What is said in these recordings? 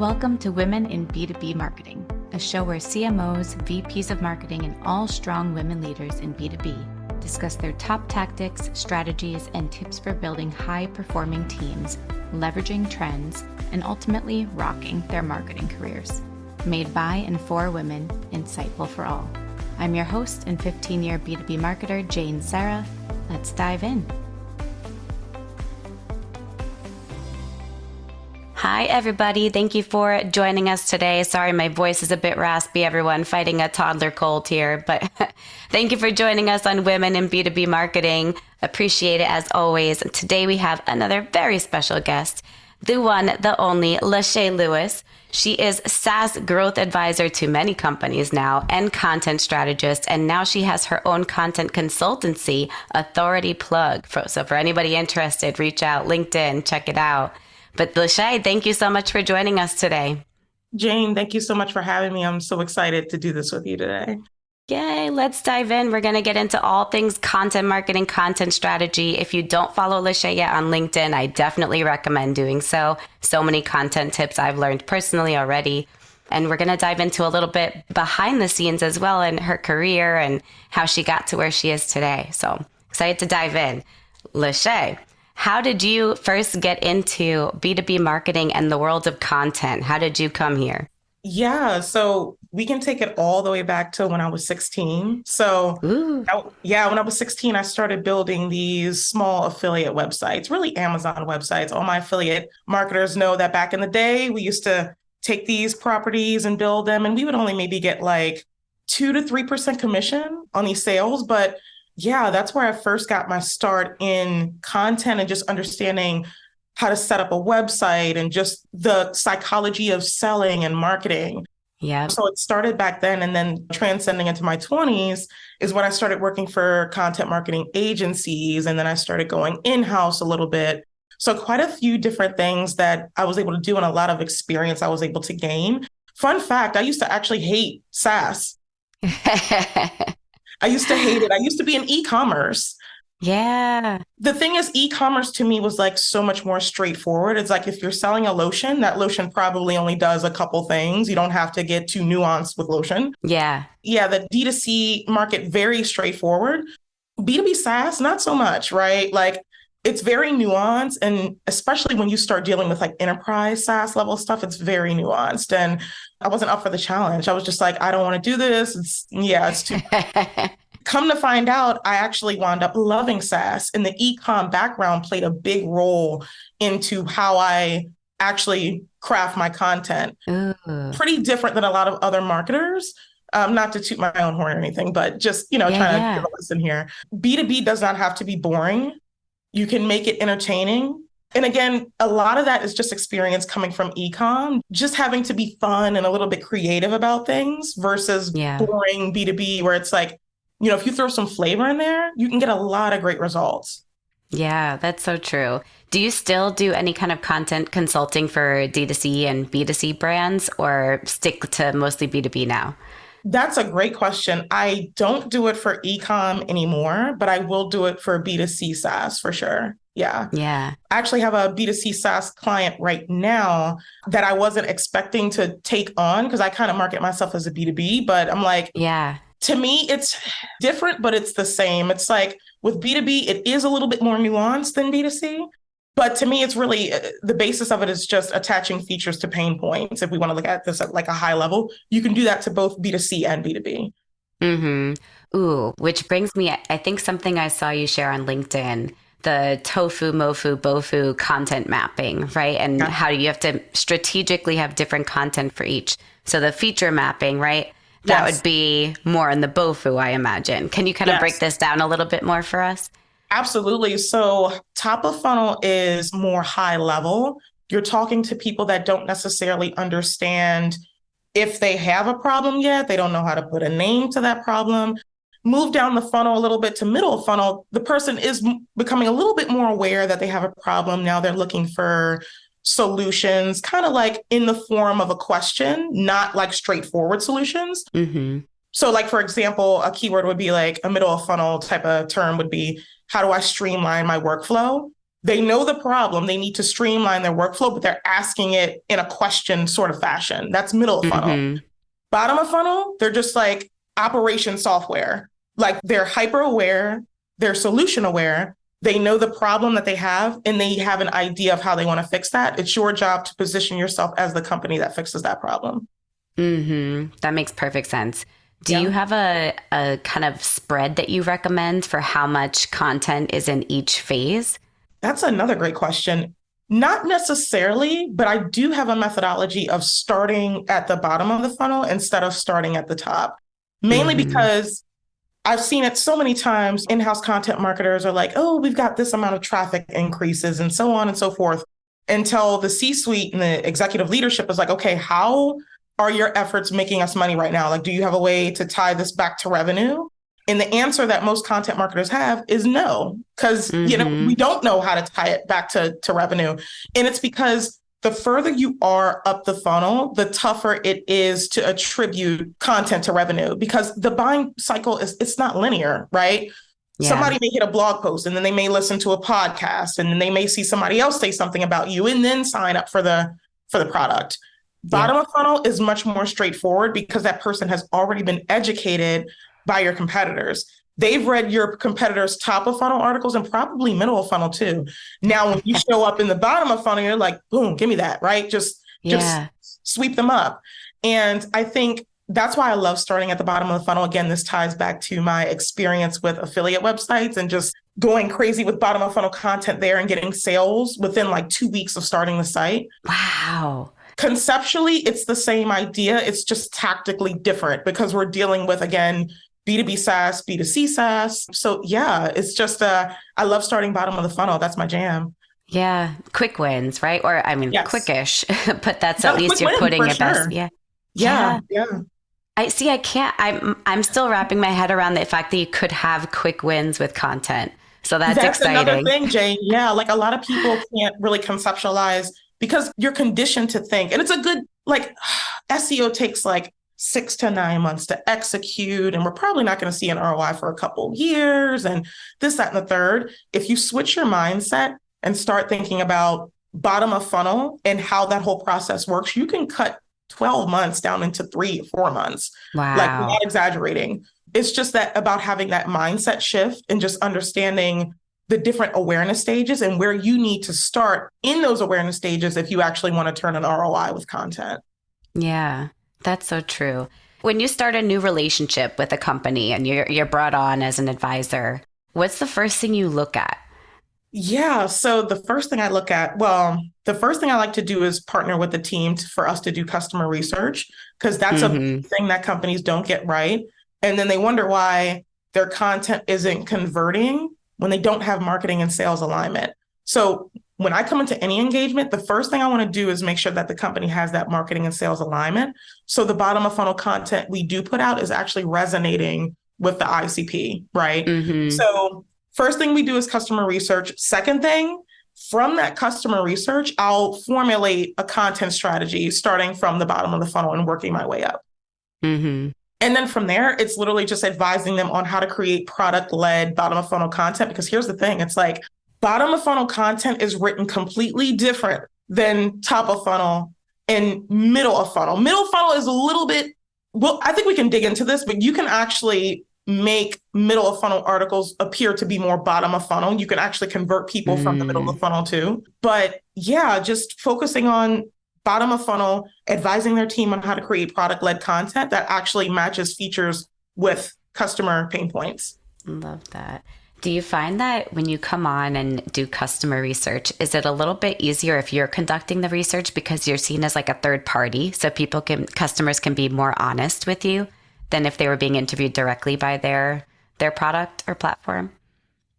Welcome to Women in B2B Marketing, a show where CMOs, VPs of marketing, and all strong women leaders in B2B discuss their top tactics, strategies, and tips for building high-performing teams, leveraging trends, and ultimately rocking their marketing careers. Made by and for women, insightful for all. I'm your host and 15-year B2B marketer, Jane Serra. Let's dive in. Hi, everybody. Thank you for joining us today. Sorry, my voice is a bit raspy, everyone, fighting a toddler cold here. But thank you for joining us on Women in B2B Marketing. Appreciate it as always. Today, we have another very special guest, the one, the only, Lashay Lewis. She is SaaS growth advisor to many companies now and content strategist. And now she has her own content consultancy, Authority Plug. So for anybody interested, reach out, LinkedIn, check it out. But Lashay, thank you so much for joining us today. Jane, thank you so much for having me. I'm so excited to do this with you today. Yay, let's dive in. We're going to get into all things content marketing, content strategy. If you don't follow Lashay yet on LinkedIn, I definitely recommend doing so. So many content tips I've learned personally already. And we're going to dive into a little bit behind the scenes as well in her career and how she got to where she is today. So excited to dive in. Lashay, how did you first get into B2B marketing and the world of content? How did you come here? Yeah, so we can take it all the way back to when I was 16. When I was 16, I started building these small affiliate websites, really Amazon websites. All my affiliate marketers know that back in the day, we used to take these properties and build them, and we would only maybe get like 2 to 3% commission on these sales. But yeah, that's where I first got my start in content and just understanding how to set up a website and just the psychology of selling and marketing. Yeah. So it started back then, and then transcending into my 20s is when I started working for content marketing agencies. And then I started going in-house a little bit. So quite a few different things that I was able to do and a lot of experience I was able to gain. Fun fact, I used to actually hate SaaS. I used to hate it. I used to be in e-commerce. Yeah. The thing is, e-commerce to me was like so much more straightforward. It's like if you're selling a lotion, that lotion probably only does a couple things. You don't have to get too nuanced with lotion. Yeah. Yeah, the D2C market, very straightforward. B2B SaaS, not so much, right? Like it's very nuanced. And especially when you start dealing with like enterprise SaaS level stuff, it's very nuanced. And I wasn't up for the challenge. I was just like, I don't want to do this. It's too Come to find out, I actually wound up loving SaaS, and the e-com background played a big role into how I actually craft my content. Ooh. Pretty different than a lot of other marketers. Not to toot my own horn or anything, but just, trying to give a lesson here. B2B does not have to be boring. You can make it entertaining. And again, a lot of that is just experience coming from e-com, just having to be fun and a little bit creative about things versus boring B2B where it's like, if you throw some flavor in there, you can get a lot of great results. Yeah, that's so true. Do you still do any kind of content consulting for D2C and B2C brands or stick to mostly B2B now? That's a great question. I don't do it for e-com anymore, but I will do it for B2C SaaS for sure. Yeah. Yeah. I actually have a B2C SaaS client right now that I wasn't expecting to take on because I kind of market myself as a B2B, but I'm like, yeah. To me, it's different, but it's the same. It's like with B2B, it is a little bit more nuanced than B2C. But to me, it's really the basis of it is just attaching features to pain points. If we want to look at this at like a high level, you can do that to both B2C and B2B. Mm-hmm. Ooh, which brings me, I think something I saw you share on LinkedIn, the tofu, mofu, bofu content mapping, right? And how you have to strategically have different content for each. So the feature mapping, right? That would be more in the BOFU, I imagine. Can you kind of break this down a little bit more for us? Absolutely. So top of funnel is more high level. You're talking to people that don't necessarily understand if they have a problem yet. They don't know how to put a name to that problem. Move down the funnel a little bit to middle funnel. The person is becoming a little bit more aware that they have a problem. Now they're looking for solutions, kind of like in the form of a question, not like straightforward solutions. Mm-hmm. So like, for example, a keyword would be like a middle of funnel type of term would be, how do I streamline my workflow They know the problem. They need to streamline their workflow, but they're asking it in a question sort of fashion. That's middle of funnel. Bottom of funnel, they're just like operation software. Like they're hyper aware, they're solution aware. They know the problem that they have, and they have an idea of how they want to fix that. It's your job to position yourself as the company that fixes that problem. That makes perfect sense. Do you have a kind of spread that you recommend for how much content is in each phase? That's another great question. Not necessarily, but I do have a methodology of starting at the bottom of the funnel instead of starting at the top, mainly because I've seen it so many times. In-house content marketers are like, oh, we've got this amount of traffic increases and so on and so forth, until the C-suite and the executive leadership is like, okay, how are your efforts making us money right now? Like, do you have a way to tie this back to revenue? And the answer that most content marketers have is no, because we don't know how to tie it back to revenue. And it's because the further you are up the funnel, the tougher it is to attribute content to revenue, because the buying cycle it's not linear, right? Yeah. Somebody may hit a blog post, and then they may listen to a podcast, and then they may see somebody else say something about you and then sign up for the product. Bottom of funnel is much more straightforward because that person has already been educated by your competitors. They've read your competitors' top of funnel articles and probably middle of funnel too. Now, when you show up in the bottom of funnel, you're like, boom, give me that, right? Just sweep them up. And I think that's why I love starting at the bottom of the funnel. Again, this ties back to my experience with affiliate websites and just going crazy with bottom of funnel content there and getting sales within like 2 weeks of starting the site. Wow. Conceptually, it's the same idea. It's just tactically different because we're dealing with, again, B2B SaaS, B2C SaaS. So yeah, it's just, I love starting bottom of the funnel. That's my jam. Yeah. Quick wins, right? Or I mean, quickish, but that's at least you're putting your best. Yeah. I see. I'm still wrapping my head around the fact that you could have quick wins with content. So that's exciting. Another thing, Jane. Yeah. Like a lot of people can't really conceptualize because you're conditioned to think, and it's a good, like SEO takes like 6 to 9 months to execute, and we're probably not going to see an ROI for a couple of years and this, that, and the third. If you switch your mindset and start thinking about bottom of funnel and how that whole process works, you can cut 12 months down into 3 or 4 months. Wow. Like, without exaggerating. It's just that about having that mindset shift and just understanding the different awareness stages and where you need to start in those awareness stages if you actually want to turn an ROI with content. Yeah, that's so true. When you start a new relationship with a company and you're brought on as an advisor, what's the first thing you look at? Yeah, so the first thing I look at, the first thing I like to do is partner with the team for us to do customer research, because that's a big thing that companies don't get right. And then they wonder why their content isn't converting when they don't have marketing and sales alignment. So when I come into any engagement, the first thing I want to do is make sure that the company has that marketing and sales alignment. So the bottom of funnel content we do put out is actually resonating with the ICP, right? So first thing we do is customer research. Second thing, from that customer research, I'll formulate a content strategy starting from the bottom of the funnel and working my way up. And then from there, it's literally just advising them on how to create product-led bottom of funnel content. Because here's the thing, it's like bottom of funnel content is written completely different than top of funnel and middle of funnel. Middle funnel is a little bit, well, I think we can dig into this, but you can actually make middle of funnel articles appear to be more bottom of funnel. You can actually convert people from the middle of funnel too. But yeah, just focusing on bottom of funnel, advising their team on how to create product-led content that actually matches features with customer pain points. Love that. Do you find that when you come on and do customer research, is it a little bit easier if you're conducting the research because you're seen as like a third party, so customers can be more honest with you than if they were being interviewed directly by their product or platform?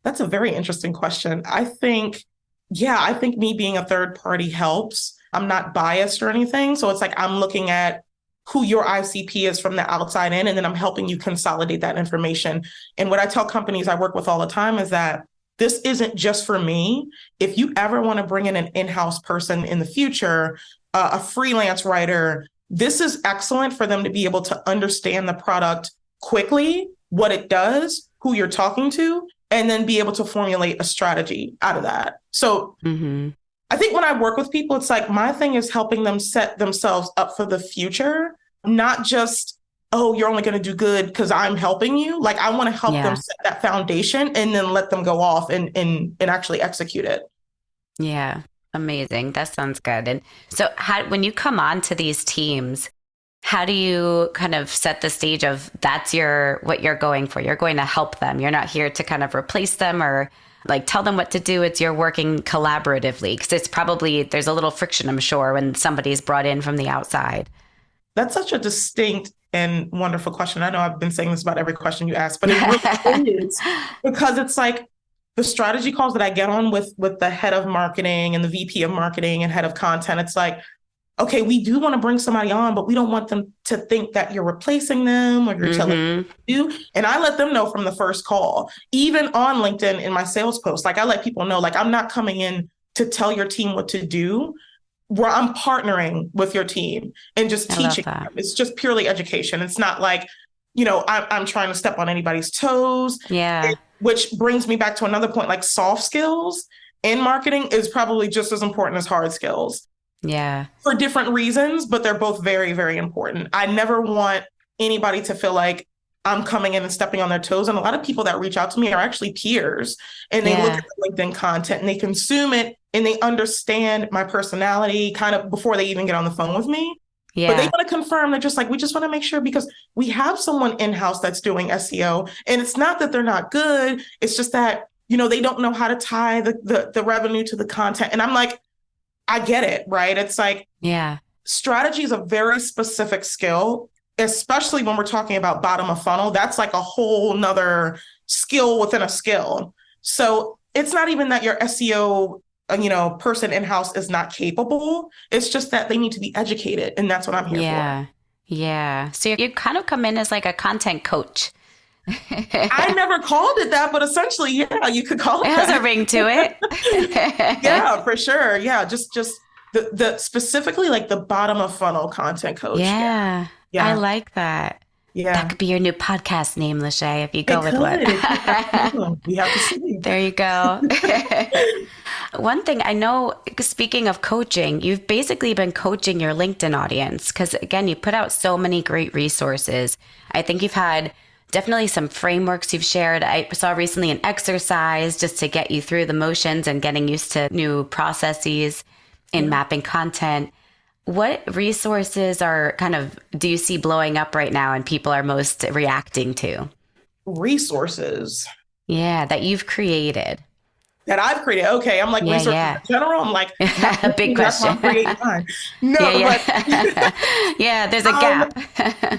That's a very interesting question. I think me being a third party helps. I'm not biased or anything. So it's like I'm looking at who your ICP is from the outside in, and then I'm helping you consolidate that information. And what I tell companies I work with all the time is that this isn't just for me. If you ever want to bring in an in-house person in the future, a freelance writer, this is excellent for them to be able to understand the product quickly, what it does, who you're talking to, and then be able to formulate a strategy out of that. So I think when I work with people, it's like my thing is helping them set themselves up for the future, not just, oh, you're only going to do good because I'm helping you. Like I want to help them set that foundation and then let them go off and actually execute it. Yeah. Amazing. That sounds good. And so when you come on to these teams, how do you kind of set the stage of what you're going for? You're going to help them. You're not here to kind of replace them or like tell them what to do. You're working collaboratively because there's a little friction, I'm sure, when somebody's brought in from the outside. That's such a distinct and wonderful question. I know I've been saying this about every question you ask, but it really is, because it's like the strategy calls that I get on with the head of marketing and the VP of marketing and head of content. It's like, okay, we do want to bring somebody on, but we don't want them to think that you're replacing them or you're telling them what to do. And I let them know from the first call, even on LinkedIn in my sales post. Like I let people know, like I'm not coming in to tell your team what to do, where I'm partnering with your team and just teaching them. It's just purely education. It's not like, I'm trying to step on anybody's toes. Yeah. Which brings me back to another point, like soft skills in marketing is probably just as important as hard skills. Yeah. For different reasons, but they're both very, very important. I never want anybody to feel like I'm coming in and stepping on their toes. And a lot of people that reach out to me are actually peers, and they look at the LinkedIn content and they consume it and they understand my personality kind of before they even get on the phone with me. Yeah. But they want to confirm. They're just like, we just want to make sure, because we have someone in-house that's doing SEO. And it's not that they're not good. It's just that, they don't know how to tie the revenue to the content. And I'm like, I get it, right? It's like, strategy is a very specific skill, especially when we're talking about bottom of funnel. That's like a whole nother skill within a skill. So it's not even that your SEO person in-house is not capable. It's just that they need to be educated. And that's what I'm here for. Yeah. So you kind of come in as like a content coach. I never called it that, but essentially, you could call it that. It has a ring to it. Yeah, for sure. Yeah. Just the specifically like the bottom of funnel content coach. Yeah. I like that. Yeah. That could be your new podcast name, Lashay, if you go with one. We have to see. There you go. One thing I know, speaking of coaching, you've basically been coaching your LinkedIn audience because, again, you put out so many great resources. I think you've had definitely some frameworks you've shared. I saw recently an exercise just to get you through the motions and getting used to new processes in mapping content. What resources do you see blowing up right now and people are most reacting to? Resources. Yeah, that you've created. That I've created. Okay, I'm like resources in general. I'm like, a big question. No, but there's a gap.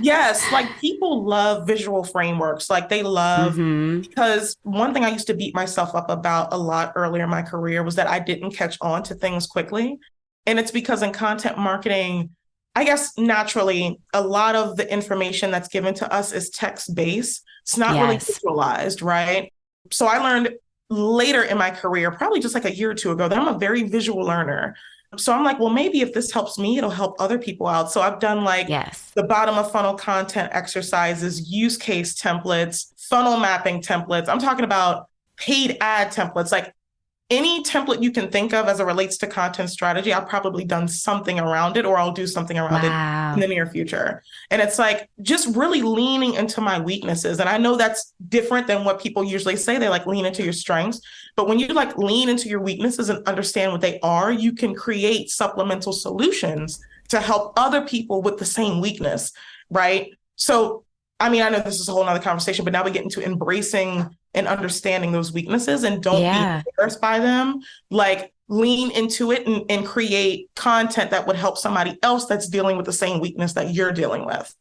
Yes, like people love visual frameworks. Like they love, because one thing I used to beat myself up about a lot earlier in my career was that I didn't catch on to things quickly. And it's because in content marketing, I guess naturally, a lot of the information that's given to us is text-based. It's not really visualized, right? So I learned later in my career, probably just like a year or two ago, that I'm a very visual learner. So I'm like, well, maybe if this helps me, it'll help other people out. So I've done like the bottom of funnel content exercises, use case templates, funnel mapping templates. I'm talking about paid ad templates, like any template you can think of as it relates to content strategy. I've probably done something around it, or I'll do something around it in the near future. And it's like just really leaning into my weaknesses. And I know that's different than what people usually say. They like lean into your strengths. But when you like lean into your weaknesses and understand what they are, you can create supplemental solutions to help other people with the same weakness, right? So, I mean, I know this is a whole nother conversation, but now we get into embracing and understanding those weaknesses, and don't be embarrassed by them. Like lean into it and create content that would help somebody else that's dealing with the same weakness that you're dealing with.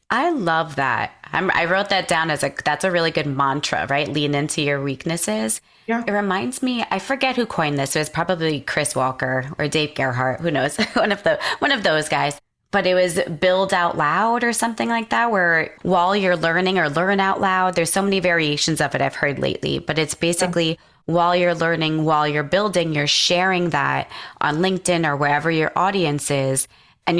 I love that. I wrote that down as that's a really good mantra, right? Lean into your weaknesses. Yeah. It reminds me, I forget who coined this. It was probably Chris Walker or Dave Gerhardt. Who knows? one of those guys. But it was build out loud or something like that, where while you're learning or learn out loud, there's so many variations of it I've heard lately, but it's basically while you're learning, while you're building, you're sharing that on LinkedIn or wherever your audience is. And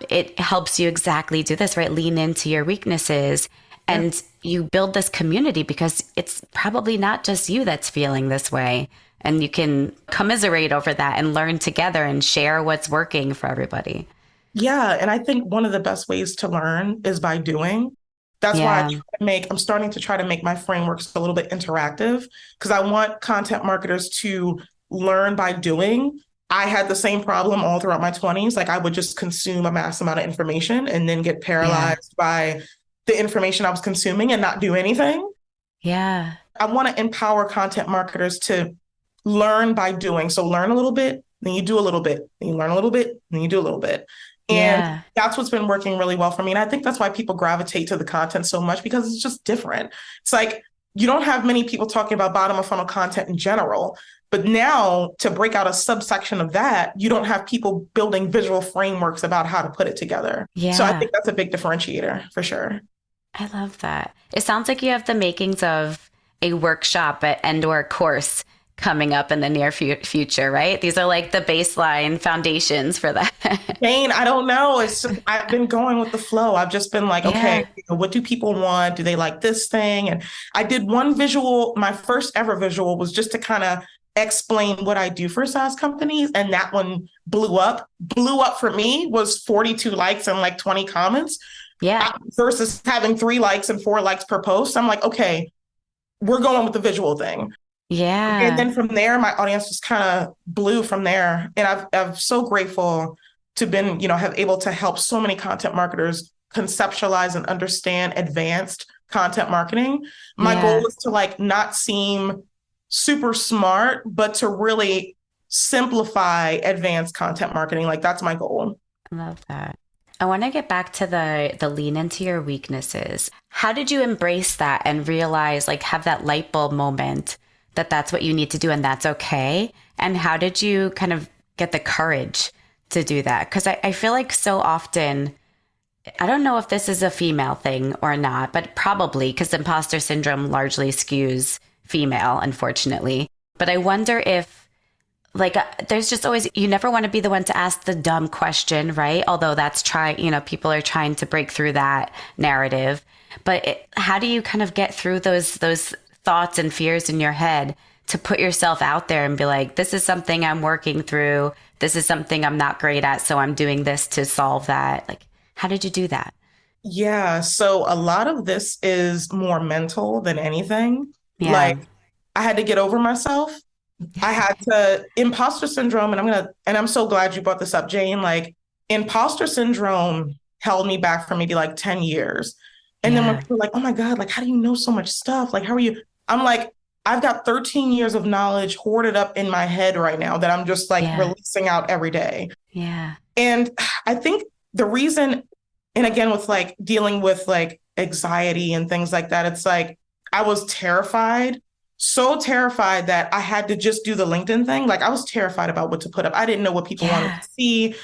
it helps you exactly do this, right? Lean into your weaknesses And you build this community because it's probably not just you that's feeling this way. And you can commiserate over that and learn together and share what's working for everybody. Yeah. And I think one of the best ways to learn is by doing. That's why Yeah. I'm starting to try to make my frameworks a little bit interactive because I want content marketers to learn by doing. I had the same problem all throughout my 20s. Like I would just consume a mass amount of information and then get Yeah. paralyzed by the information I was consuming and not do anything. Yeah. I want to empower content marketers to learn by doing. So learn a little bit, then you do a little bit, then you learn a little bit, then you do a little bit. And Yeah. that's what's been working really well for me. And I think that's why people gravitate to the content so much because it's just different. It's like you don't have many people talking about bottom of funnel content in general. But now to break out a subsection of that, you don't have people building visual frameworks about how to put it together. Yeah. So I think that's a big differentiator for sure. I love that. It sounds like you have the makings of a workshop and/or a course coming up in the near future, right? These are like the baseline foundations for that. Jane, I don't know. I've been going with the flow. I've just been like, okay, Yeah. what do people want? Do they like this thing? And I did one visual. My first ever visual was just to kind of explain what I do for SaaS companies. And that one blew up. Blew up for me was 42 likes and like 20 comments. Yeah. Versus having 3 likes and 4 likes per post. I'm like, okay, we're going with the visual thing. Yeah. And then from there, my audience just kind of blew from there. And I'm so grateful to been, have able to help so many content marketers conceptualize and understand advanced content marketing. My goal is to like not seem super smart, but to really simplify advanced content marketing. Like that's my goal. I love that. I want to get back to the lean into your weaknesses. How did you embrace that and realize, like, have that light bulb moment that that's what you need to do and that's okay? And how did you kind of get the courage to do that? Because I feel like so often, I don't know if this is a female thing or not, but probably because imposter syndrome largely skews female, unfortunately. But I wonder if there's just always, you never want to be the one to ask the dumb question, right? Although people are trying to break through that narrative. But how do you kind of get through those thoughts and fears in your head to put yourself out there and be like, this is something I'm working through. This is something I'm not great at. So I'm doing this to solve that. Like, how did you do that? Yeah. So a lot of this is more mental than anything. Yeah. Like I had to get over myself. I had to imposter syndrome. And I'm so glad you brought this up, Jane. Like imposter syndrome held me back for maybe like 10 years. And then when people are like, oh my God, like, how do you know so much stuff? Like, how are you? I'm like, I've got 13 years of knowledge hoarded up in my head right now that I'm just like releasing out every day. Yeah. And I think the reason, and again, with like dealing with like anxiety and things like that, it's like, I was terrified, so terrified that I had to just do the LinkedIn thing. Like I was terrified about what to put up. I didn't know what people wanted to see.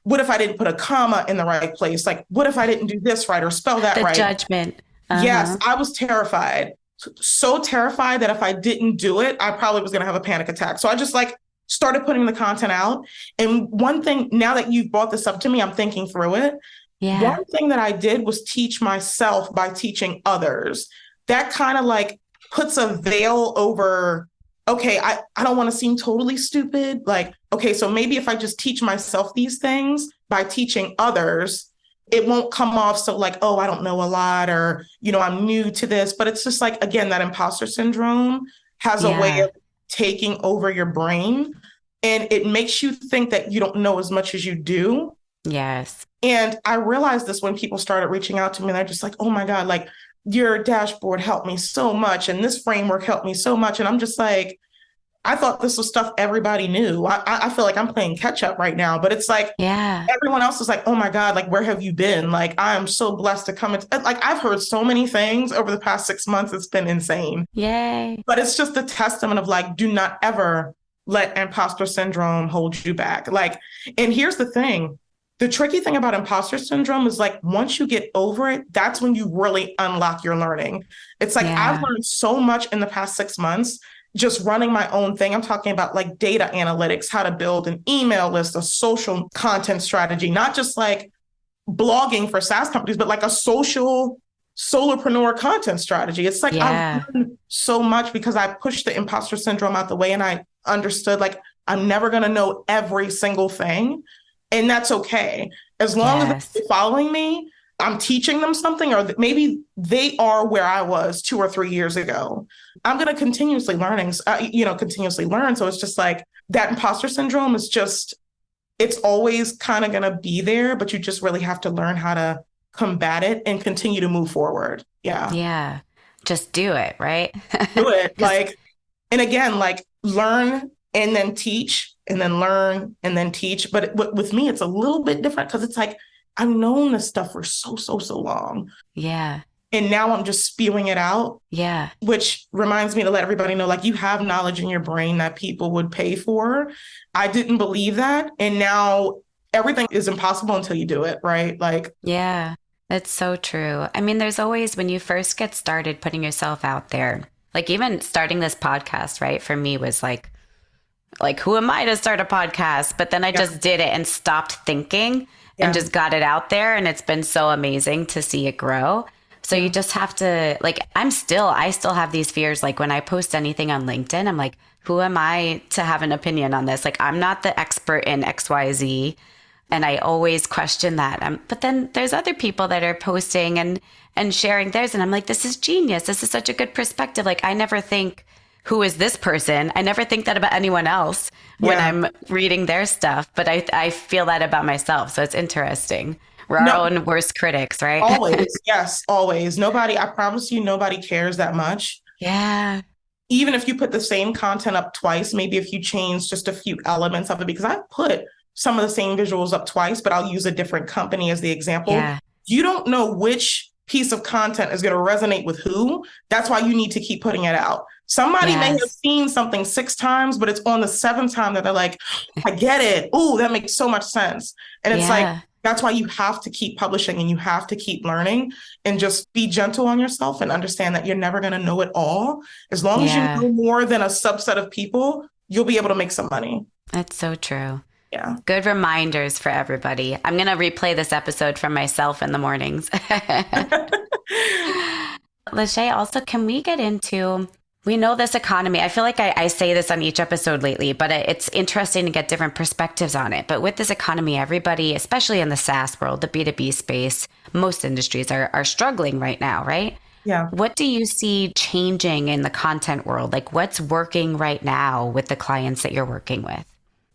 What if I didn't put a comma in the right place? Like, what if I didn't do this right or spell that right? The judgment. Yes, I was terrified. So terrified that if I didn't do it, I probably was going to have a panic attack. So I just like started putting the content out. And one thing, now that you've brought this up to me, I'm thinking through it. Yeah. One thing that I did was teach myself by teaching others. That kind of like puts a veil over, okay, I don't want to seem totally stupid. Like, okay, so maybe if I just teach myself these things by teaching others, it won't come off so like, oh, I don't know a lot or, I'm new to this. But it's just like, again, that imposter syndrome has a way of taking over your brain and it makes you think that you don't know as much as you do. Yes. And I realized this when people started reaching out to me and they're just like, oh my God, like your dashboard helped me so much. And this framework helped me so much. And I'm just like, I thought this was stuff everybody knew. I feel like I'm playing catch up right now, but it's like, everyone else is like, oh my God, like, where have you been? Like, I am so blessed to come into, like, I've heard so many things over the past 6 months. It's been insane. Yay. But it's just a testament of like, do not ever let imposter syndrome hold you back. Like, and here's the thing. The tricky thing about imposter syndrome is like, once you get over it, that's when you really unlock your learning. It's like, I've learned so much in the past 6 months, just running my own thing. I'm talking about like data analytics, how to build an email list, a social content strategy, not just like blogging for SaaS companies, but like a social solopreneur content strategy. It's like Yeah. I've learned so much because I pushed the imposter syndrome out the way and I understood like I'm never going to know every single thing. And that's okay. As long as Yes. they're following me, I'm teaching them something, or maybe they are where I was 2 or 3 years ago. I'm going to continuously continuously learn. So it's just like that imposter syndrome is just, it's always kind of going to be there, but you just really have to learn how to combat it and continue to move forward. Yeah. Yeah. Just do it, right? Do it. 'Cause- Like, and again, like learn and then teach and then learn and then teach. But with me, it's a little bit different because it's like, I've known this stuff for so long. yeah. And now I'm just spewing it out, Yeah. which reminds me to let everybody know, like, you have knowledge in your brain that people would pay for. I didn't believe that. And now everything is impossible until you do it, right? Like, Yeah. That's so true. I mean, there's always, when you first get started putting yourself out there, like even starting this podcast, right? For me was like, who am I to start a podcast? But then I just did it and stopped thinking and just got it out there. And it's been so amazing to see it grow. So you just have to, like, I still have these fears. Like when I post anything on LinkedIn, I'm like, who am I to have an opinion on this? Like, I'm not the expert in XYZ. And I always question that. But then there's other people that are posting and sharing theirs. And I'm like, this is genius. This is such a good perspective. Like, I never think, who is this person? I never think that about anyone else when I'm reading their stuff. But I feel that about myself. So it's interesting. We're our own worst critics, right? Always. Yes, always. Nobody, I promise you, nobody cares that much. Yeah. Even if you put the same content up twice, maybe if you change just a few elements of it, because I put some of the same visuals up twice, but I'll use a different company as the example. Yeah. You don't know which piece of content is going to resonate with who. That's why you need to keep putting it out. Somebody may have seen something 6 times, but it's on the 7th time that they're like, I get it. Oh, that makes so much sense. And it's like, that's why you have to keep publishing and you have to keep learning and just be gentle on yourself and understand that you're never going to know it all. As long as you know more than a subset of people, you'll be able to make some money. That's so true. Yeah. Good reminders for everybody. I'm going to replay this episode for myself in the mornings. Lashay, also, can we get into, we know this economy, I feel like I say this on each episode lately, but it's interesting to get different perspectives on it. But with this economy, everybody, especially in the SaaS world, the B2B space, most industries are struggling right now, right? Yeah. What do you see changing in the content world? Like what's working right now with the clients that you're working with?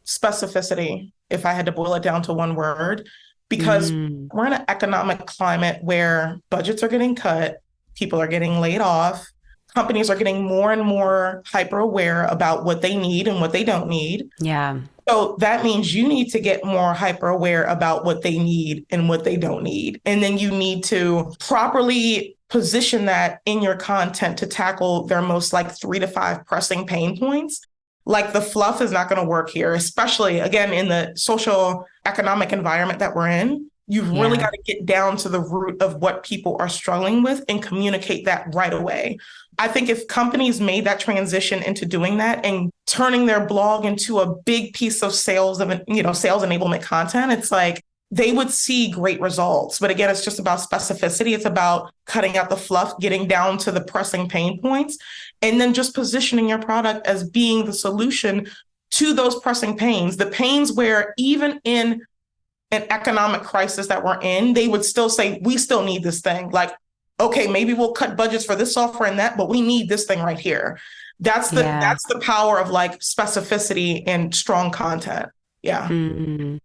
Specificity, if I had to boil it down to one word, because we're in an economic climate where budgets are getting cut, people are getting laid off, companies are getting more and more hyper aware about what they need and what they don't need. Yeah. So that means you need to get more hyper aware about what they need and what they don't need. And then you need to properly position that in your content to tackle their most like 3 to 5 pressing pain points. Like the fluff is not going to work here, especially again, in the social economic environment that we're in. You've really got to get down to the root of what people are struggling with and communicate that right away. I think if companies made that transition into doing that and turning their blog into a big piece of sales enablement content, it's like they would see great results. But again, it's just about specificity. It's about cutting out the fluff, getting down to the pressing pain points, and then just positioning your product as being the solution to those pressing pains, the pains where even in an economic crisis that we're in, they would still say, we still need this thing. Like, okay, maybe we'll cut budgets for this software and that, but we need this thing right here. That's the power of like specificity and strong content. Yeah. Mm-hmm.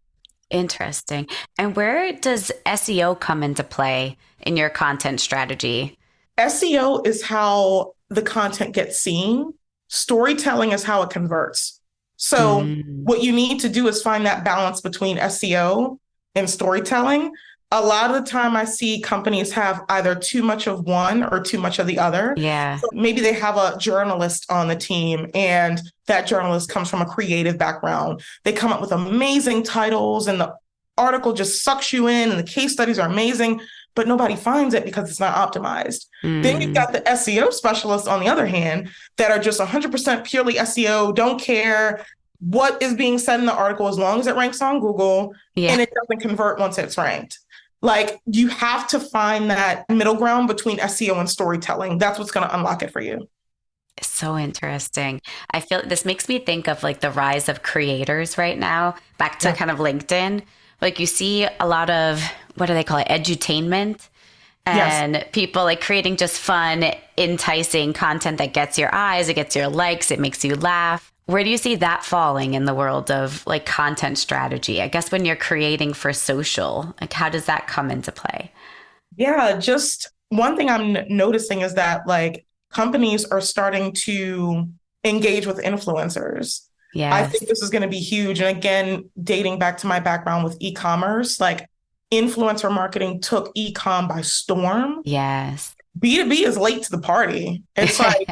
Interesting. And where does SEO come into play in your content strategy? SEO is how the content gets seen. Storytelling is how it converts. So what you need to do is find that balance between SEO and storytelling. A lot of the time I see companies have either too much of one or too much of the other. Yeah. So maybe they have a journalist on the team and that journalist comes from a creative background. They come up with amazing titles and the article just sucks you in and the case studies are amazing, but nobody finds it because it's not optimized. Then you've got the SEO specialists on the other hand that are just 100% purely SEO, don't care what is being said in the article as long as it ranks on Google and it doesn't convert once it's ranked. Like you have to find that middle ground between SEO and storytelling. That's what's going to unlock it for you. So interesting. I feel this makes me think of like the rise of creators right now, back to Yeah. kind of LinkedIn. Like you see a lot of, what do they call it? Edutainment, Yes. and people like creating just fun, enticing content that gets your eyes, it gets your likes, it makes you laugh. Where do you see that falling in the world of like content strategy? I guess when you're creating for social, like how does that come into play? Yeah. Just one thing I'm noticing is that like companies are starting to engage with influencers. I think Yes. this is going to be huge. And again, dating back to my background with e-commerce, like influencer marketing took e-com by storm. Yes. B2B is late to the party. It's like,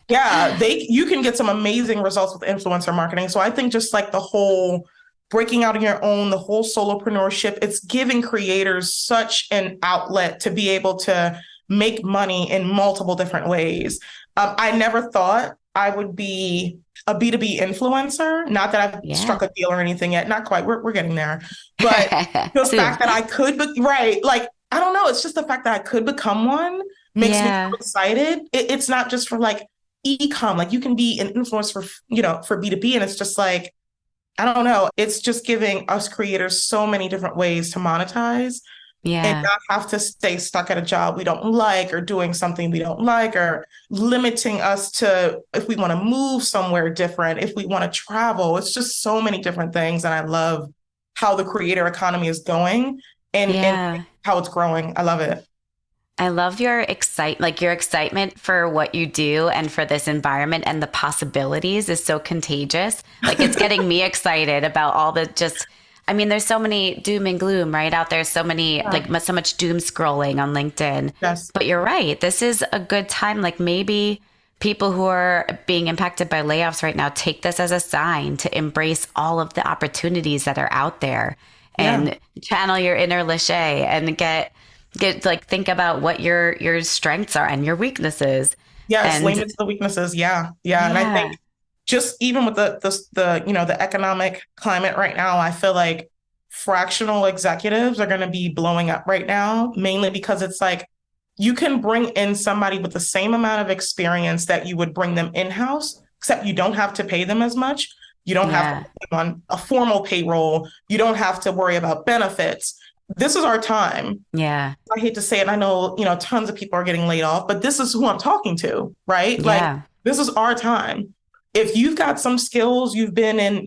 yeah, you can get some amazing results with influencer marketing. So I think just like the whole breaking out on your own, the whole solopreneurship, it's giving creators such an outlet to be able to make money in multiple different ways. I never thought I would be a B2B influencer. Not that I've Yeah. struck a deal or anything yet. Not quite. We're getting there. But the Soon. fact that I could be right, like, I don't know. It's just the fact that I could become one makes me so Yeah. excited. It's not just for like e-com, like you can be an influencer for, for B2B. And it's just like, I don't know. It's just giving us creators so many different ways to monetize and Yeah. not have to stay stuck at a job we don't like or doing something we don't like or limiting us to if we want to move somewhere different, if we want to travel. It's just so many different things. And I love how the creator economy is going and Yeah. how it's growing. I love it. I love your excitement for what you do and for this environment and the possibilities is so contagious. Like it's getting me excited about all the just, I mean, there's so many doom and gloom right out there. So many, Yeah. like so much doom scrolling on LinkedIn, Yes. but you're right. This is a good time. Like maybe people who are being impacted by layoffs right now take this as a sign to embrace all of the opportunities that are out there Yeah. and channel your inner Lashay and get like think about what your strengths are and your weaknesses. Yes. Lean And into the weaknesses. Yeah. Yeah. And I yeah, think just even with the economic climate right now, I feel like fractional executives are going to be blowing up right now, mainly because it's like you can bring in somebody with the same amount of experience that you would bring them in-house, except you don't have to pay them as much. You don't have to yeah, put them on a formal payroll. You don't have to worry about benefits. This is our time. yeah, I hate to say it. I know, tons of people are getting laid off, but this is who I'm talking to, right? Like, yeah, this is our time. If you've got some skills, you've been in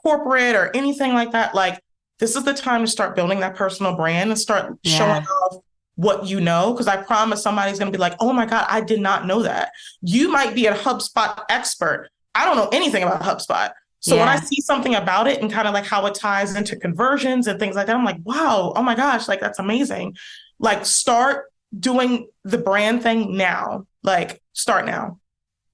corporate or anything like that, like, this is the time to start building that personal brand and start showing yeah, off what you know. Because I promise somebody's going to be like, oh my God, I did not know that. You might be a HubSpot expert. I don't know anything about HubSpot. So when I yeah. see something about it and kind of like how it ties into conversions and things like that, I'm like, wow, oh my gosh, like that's amazing. Like start doing the brand thing now. Like start now.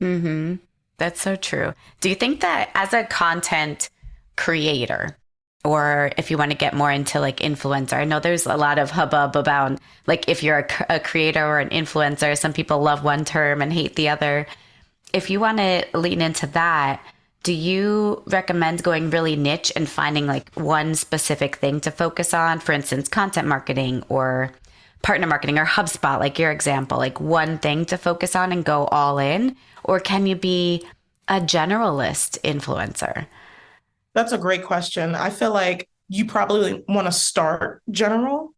Mm-hmm. That's so true. Do you think that as a content creator, or if you want to get more into like influencer, I know there's a lot of hubbub about like if you're a creator or an influencer, some people love one term and hate the other. If you want to lean into that, do you recommend going really niche and finding like one specific thing to focus on? For instance, content marketing or partner marketing or HubSpot, like your example, like one thing to focus on and go all in? Or can you be a generalist influencer? That's a great question. I feel like you probably want to start general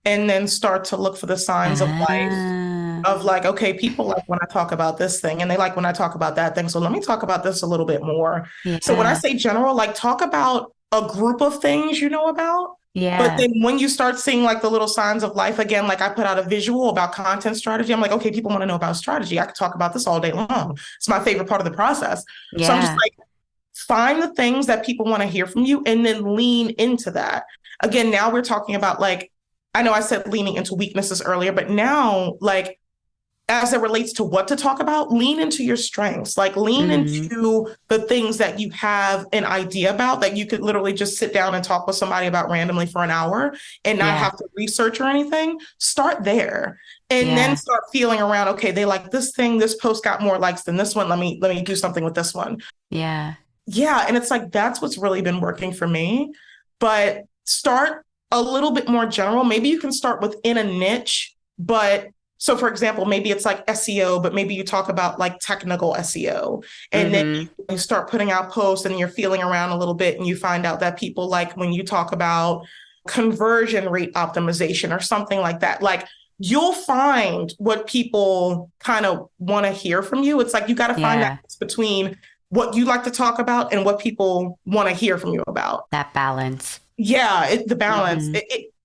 and then start to look for the signs of life Ah, of like, okay, people like when I talk about this thing and they like when I talk about that thing. So let me talk about this a little bit more. So when I yeah, say general, like talk about a group of things you know about. But yeah, then when you start seeing like the little signs of life again, like I put out a visual about content strategy. I'm like, okay, people want to know about strategy. I could talk about this all day long. It's my favorite part of the process. So I'm just yeah. like, find the things that people want to hear from you and then lean into that. Again, now we're talking about like, I know I said leaning into weaknesses earlier, but now like as it relates to what to talk about, lean into your strengths, like lean Mm, into the things that you have an idea about that you could literally just sit down and talk with somebody about randomly for an hour and not yeah, have to research or anything. Start there and then yeah, start feeling around, okay, they like this thing, this post got more likes than this one. Let me do something with this one. yeah, Yeah. And it's like, that's what's really been working for me. But start a little bit more general. Maybe you can start within a niche, but so for example, maybe it's like SEO, but maybe you talk about like technical SEO. And then you start putting out posts and you're feeling around a little bit and you find out that people like when you talk about conversion rate optimization or something like that. Like you'll find what people kind of want to hear from you. It's like you got to find that between what you like to talk about and what people want to hear from you about. That balance. Yeah, the balance.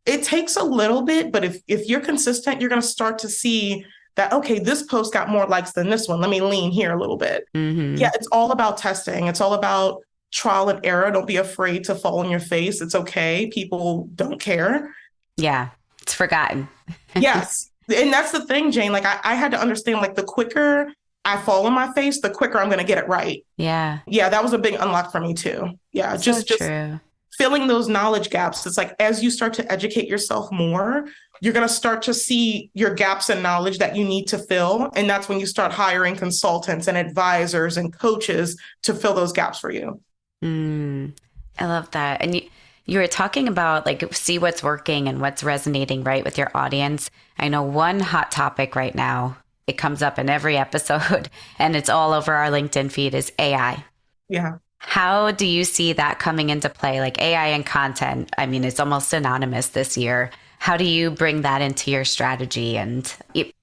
It takes a little bit, but if you're consistent, you're going to start to see that, okay, this post got more likes than this one. Let me lean here a little bit. Yeah, it's all about testing. It's all about trial and error. Don't be afraid to fall on your face. It's okay. People don't care. Yeah, it's forgotten. Yes. And that's the thing, Jane. Like I had to understand, like the quicker I fall on my face, the quicker I'm going to get it right. Yeah. Yeah, that was a big unlock for me too. Yeah, just true. Filling those knowledge gaps. It's like as you start to educate yourself more, you're going to start to see your gaps in knowledge that you need to fill. And that's when you start hiring consultants and advisors and coaches to fill those gaps for you. I love that. And you were talking about like see what's working and what's resonating right with your audience. I know one hot topic right now, it comes up in every episode and it's all over our LinkedIn feed is AI. Yeah. How do you see that coming into play? Like AI and content, I mean, it's almost synonymous this year. How do you bring that into your strategy and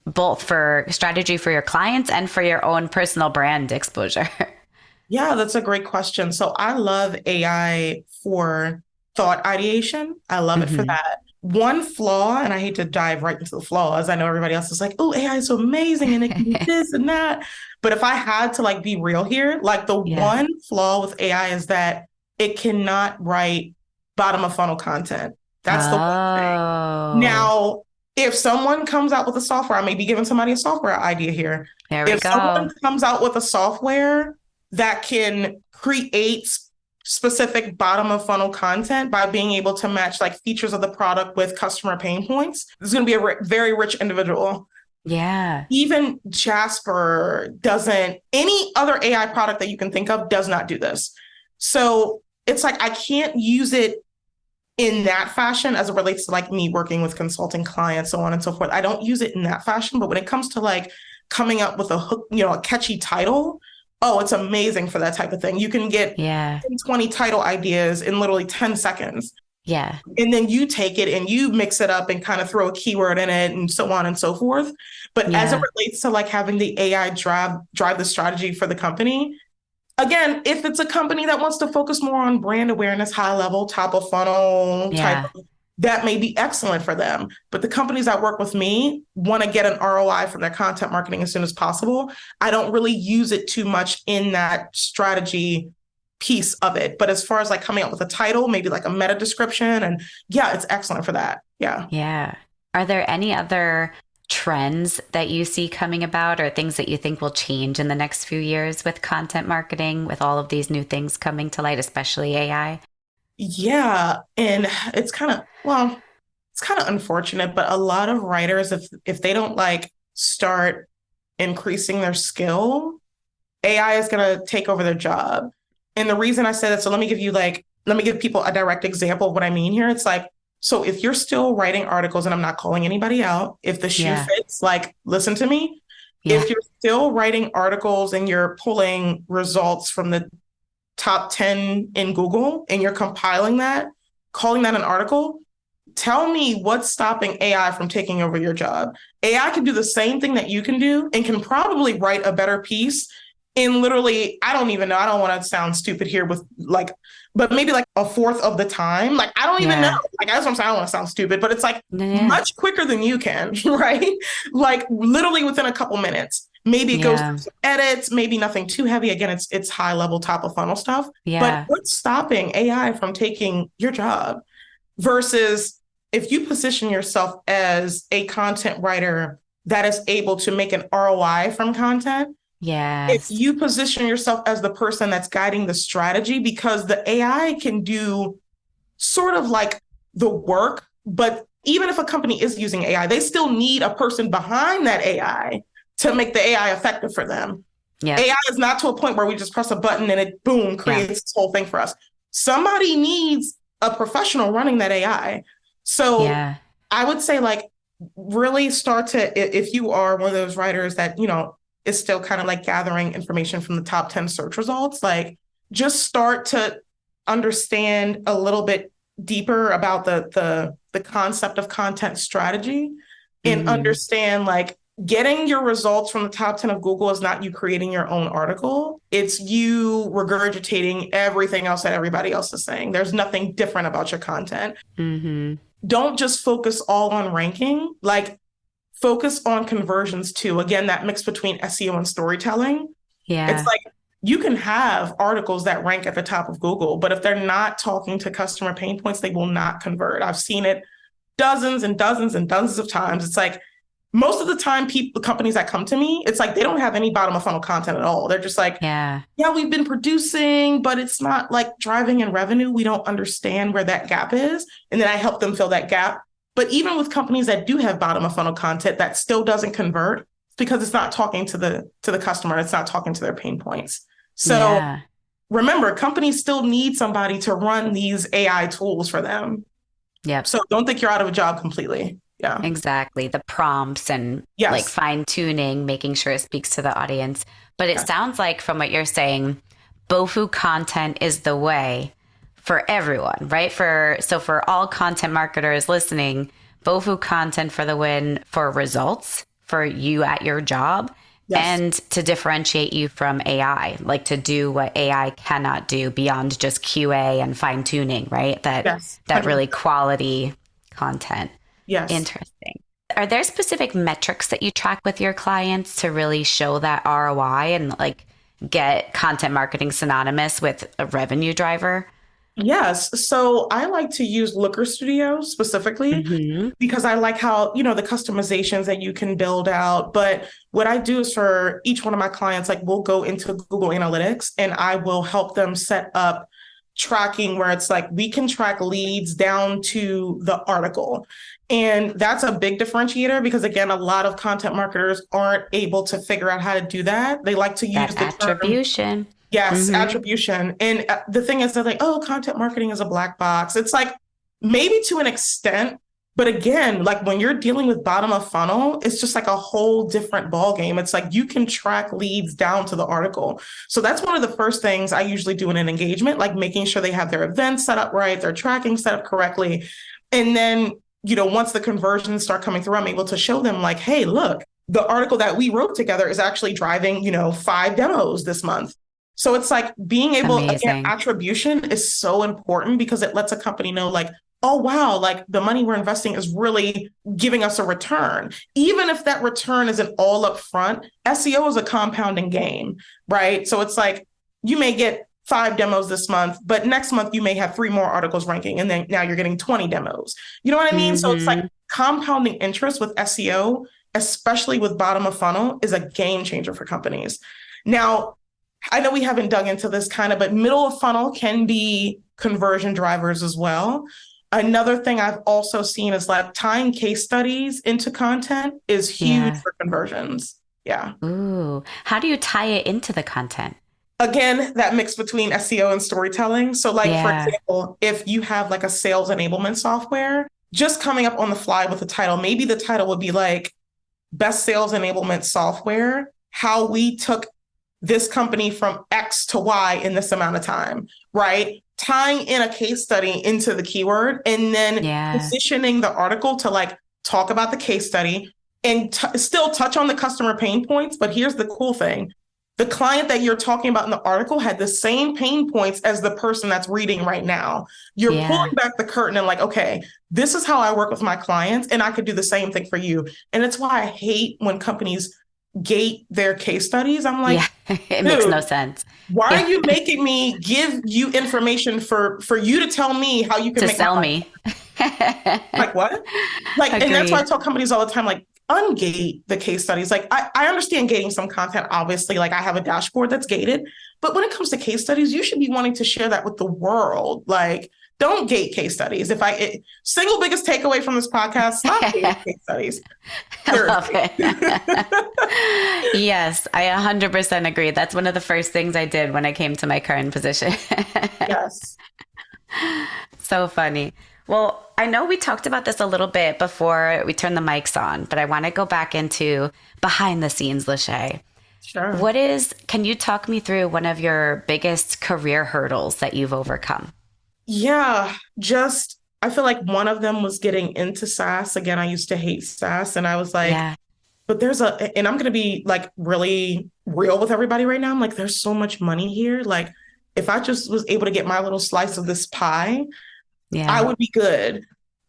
both for strategy for your clients and for your own personal brand exposure? Yeah, that's a great question. So I love AI for thought ideation. I love it for that. One flaw, and I hate to dive right into the flaws. I know everybody else is like, oh, AI is so amazing and it can do this and that. But if I had to like be real here, like the one flaw with AI is that it cannot write bottom of funnel content. That's the one thing. Now, if someone comes out with a software, I may be giving somebody a software idea here. If someone comes out with a software that can create specific bottom of funnel content by being able to match like features of the product with customer pain points, this is going to be a very rich individual. Yeah. Even Jasper doesn't, any other AI product that you can think of does not do this. So it's like, I can't use it in that fashion as it relates to like me working with consulting clients, so on and so forth. I don't use it in that fashion, but when it comes to like coming up with a hook, a catchy title, oh, it's amazing for that type of thing. You can get 20 title ideas in literally 10 seconds. Yeah. And then you take it and you mix it up and kind of throw a keyword in it and so on and so forth. But as it relates to like having the AI drive the strategy for the company, again, if it's a company that wants to focus more on brand awareness, high level, top of funnel type, that may be excellent for them. But the companies that work with me want to get an ROI from their content marketing as soon as possible. I don't really use it too much in that strategy piece of it. But as far as like coming up with a title, maybe like a meta description, and it's excellent for that. Yeah. Yeah. Are there any other trends that you see coming about or things that you think will change in the next few years with content marketing, with all of these new things coming to light, especially AI? Yeah. And it's kind of unfortunate, but a lot of writers, if they don't like start increasing their skill, AI is going to take over their job. And the reason I say that, so let me give people a direct example of what I mean here. It's like, so if you're still writing articles, and I'm not calling anybody out, if the shoe fits, like, listen to me. If you're still writing articles and you're pulling results from the top 10 in Google and you're compiling that, calling that an article, tell me what's stopping AI from taking over your job. AI can do the same thing that you can do and can probably write a better piece in literally, I don't even know. I don't want to sound stupid here with like, but maybe like a fourth of the time. Like, I don't even know. Like, that's what I'm saying. I don't want to sound stupid, but it's like much quicker than you can, right? Like literally within a couple minutes. Maybe it goes through some edits, maybe nothing too heavy. Again, it's high level, top of funnel stuff. But what's stopping AI from taking your job? Versus if you position yourself as a content writer that is able to make an ROI from content, if you position yourself as the person that's guiding the strategy, because the AI can do sort of like the work, but even if a company is using AI, they still need a person behind that AI to make the AI effective for them. AI is not to a point where we just press a button and it, boom, creates this whole thing for us. Somebody needs a professional running that AI. So Yeah. I would say like really start to, if you are one of those writers that, is still kind of like gathering information from the top 10 search results, like just start to understand a little bit deeper about the concept of content strategy and Mm-hmm. understand like getting your results from the top 10 of Google is not you creating your own article. It's you regurgitating everything else that everybody else is saying. There's nothing different about your content. Mm-hmm. Don't just focus all on ranking, like focus on conversions too. Again, that mix between SEO and storytelling. It's Yeah. like you can have articles that rank at the top of Google, but if they're not talking to customer pain points, they will not convert. I've seen it dozens and dozens and dozens of times. It's like most of the time, companies that come to me, it's like they don't have any bottom of funnel content at all. They're just like, Yeah. yeah, we've been producing, but it's not like driving in revenue. We don't understand where that gap is. And then I help them fill that gap. But even with companies that do have bottom of funnel content that still doesn't convert because it's not talking to the customer, it's not talking to their pain points. So Yeah. remember, companies still need somebody to run these AI tools for them. Yep. So don't think you're out of a job completely. Yeah. Exactly. The prompts and like Yes. fine tuning, making sure it speaks to the audience. But it Yes. sounds like from what you're saying, BOFU content is the way for everyone, right? For all content marketers listening, BOFU content for the win for results for you at your job Yes. and to differentiate you from AI, like to do what AI cannot do beyond just QA and fine tuning, right? Yes. That really 100%. quality content. Yes. Interesting. Are there specific metrics that you track with your clients to really show that ROI and like get content marketing synonymous with a revenue driver? Yes. So I like to use Looker Studio specifically Mm-hmm. because I like how, the customizations that you can build out. But what I do is for each one of my clients, like we'll go into Google Analytics and I will help them set up tracking where it's like we can track leads down to the article. And that's a big differentiator because, again, a lot of content marketers aren't able to figure out how to do that. They like to That use the term. attribution. Yes, Mm-hmm. attribution. And the thing is, they're like, oh, content marketing is a black box. It's like maybe to an extent, but again, like when you're dealing with bottom of funnel, it's just like a whole different ball game. It's like you can track leads down to the article. So that's one of the first things I usually do in an engagement, like making sure they have their events set up right, their tracking set up correctly. And then, once the conversions start coming through, I'm able to show them like, hey, look, the article that we wrote together is actually driving, 5 demos this month. So it's like being able, again, Amazing. attribution is so important because it lets a company know like, oh, wow, like the money we're investing is really giving us a return. Even if that return isn't all up front, SEO is a compounding game, right? So it's like you may get 5 demos this month, but next month you may have 3 more articles ranking and then now you're getting 20 demos. You know what I mean? So it's like Mm-hmm. compounding interest with SEO, especially with bottom of funnel, is a game changer for companies. Now, I know we haven't dug into this kind of, but middle of funnel can be conversion drivers as well. Another thing I've also seen is like tying case studies into content is huge Yeah. for conversions. Yeah. Ooh. How do you tie it into the content? Again, that mix between SEO and storytelling. So, like, for Yeah. example, if you have like a sales enablement software, just coming up on the fly with the title, maybe the title would be like best sales enablement software, how we took this company from X to Y in this amount of time, right? Tying in a case study into the keyword and then Yeah. positioning the article to like talk about the case study and still touch on the customer pain points. But here's the cool thing. The client that you're talking about in the article had the same pain points as the person that's reading right now. You're pulling Yeah. back the curtain and like, okay, this is how I work with my clients and I could do the same thing for you. And it's why I hate when companies gate their case studies. I'm like, Yeah. It makes no dude, sense. why Yeah. are you making me give you information for you to tell me how you can To make my sell life? me. Like what? Like, and that's why I Agreed. tell companies all the time, like, ungate the case studies. Like, I understand gating some content, obviously. Like, I have a dashboard that's gated. But when it comes to case studies, you should be wanting to share that with the world. Like, don't gate case studies. Single biggest takeaway from this podcast, stop gating case studies. I love Seriously. it. Yes, I 100% agree. That's one of the first things I did when I came to my current position. Yes. So funny. Well, I know we talked about this a little bit before we turned the mics on, but I want to go back into behind the scenes, Lashay. Sure. Can you talk me through one of your biggest career hurdles that you've overcome? Yeah, I feel like one of them was getting into SaaS. Again, I used to hate SaaS and I was like, Yeah. but and I'm going to be like really real with everybody right now. I'm like, there's so much money here. Like, if I just was able to get my little slice of this pie, I Yeah. would be good.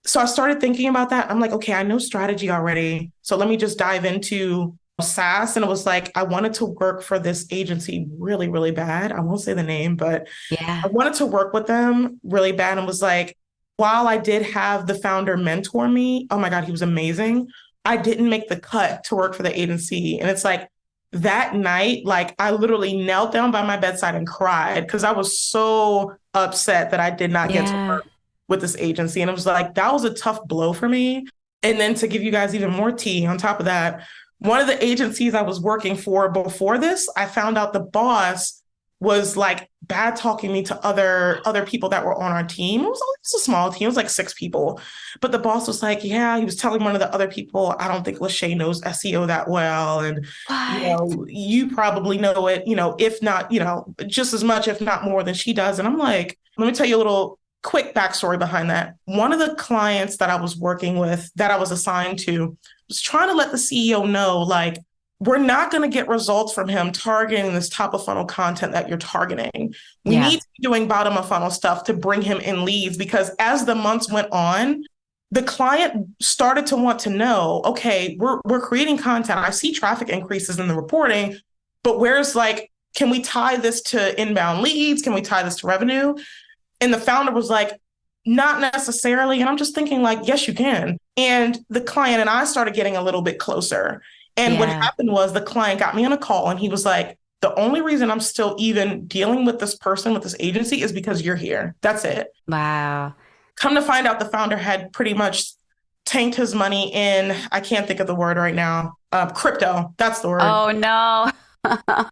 So I started thinking about that. I'm like, okay, I know strategy already. So let me just dive into SaaS. And it was like, I wanted to work for this agency really, really bad. I won't say the name, but I Yeah. wanted to work with them really bad and was like, while I did have the founder mentor me, oh my God, he was amazing. I didn't make the cut to work for the agency. And it's like that night, like I literally knelt down by my bedside and cried because I was so upset that I did not get to Yeah. work with this agency. And it was like, that was a tough blow for me. And then to give you guys even more tea on top of that, one of the agencies I was working for before this, I found out the boss was like bad talking me to other people that were on our team. It was a small team. It was like 6 people. But the boss was like, yeah, he was telling one of the other people, I don't think Lashay knows SEO that well. And, What? you probably know it, if not, just as much, if not more than she does. And I'm like, let me tell you a little quick backstory behind that. One of the clients that I was working with, that I was assigned to, was trying to let the CEO know, like, we're not going to get results from him targeting this top of funnel content that you're targeting. We Yeah. need to be doing bottom of funnel stuff to bring him in leads, because as the months went on, the client started to want to know, okay, we're creating content. I see traffic increases in the reporting, but where's like, can we tie this to inbound leads? Can we tie this to revenue? And the founder was like, not necessarily. And I'm just thinking like, yes, you can. And the client and I started getting a little bit closer. And what Yeah. happened was the client got me on a call and he was like, the only reason I'm still even dealing with this person, with this agency, is because you're here. That's it. Wow. Come to find out, the founder had pretty much tanked his money in, I can't think of the word right now, crypto. That's the word. Oh no.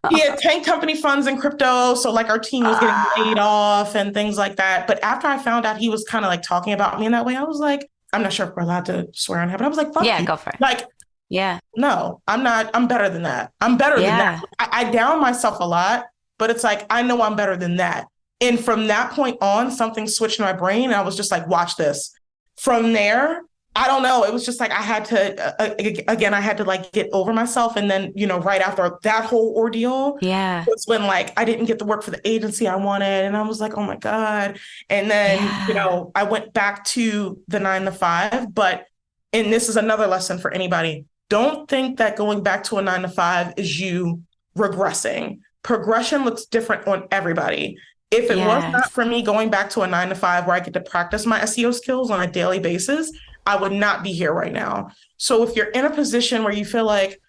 He had tanked company funds in crypto. So like our team was getting laid Ah. off and things like that. But after I found out he was kind of like talking about me in that way, I was like, I'm not sure if we're allowed to swear on here, but I was like, fuck Yeah, you. go for it. Like, Yeah. no, I'm not. I'm better than that. I'm better than that. Yeah. I down myself a lot, but it's like, I know I'm better than that. And from that point on, something switched in my brain. And I was just like, watch this. From there, I don't know. It was just like I had to, again, I had to like get over myself. And then, right after that whole ordeal Yeah. was when like I didn't get the work for the agency I wanted. And I was like, oh my God. And then, Yeah. I went back to the 9 to 5. And this is another lesson for anybody. Don't think that going back to a 9 to 5 is you regressing. Progression looks different on everybody. If it was not Yes. for me going back to a 9 to 5 where I get to practice my SEO skills on a daily basis, I would not be here right now. So if you're in a position where you feel like,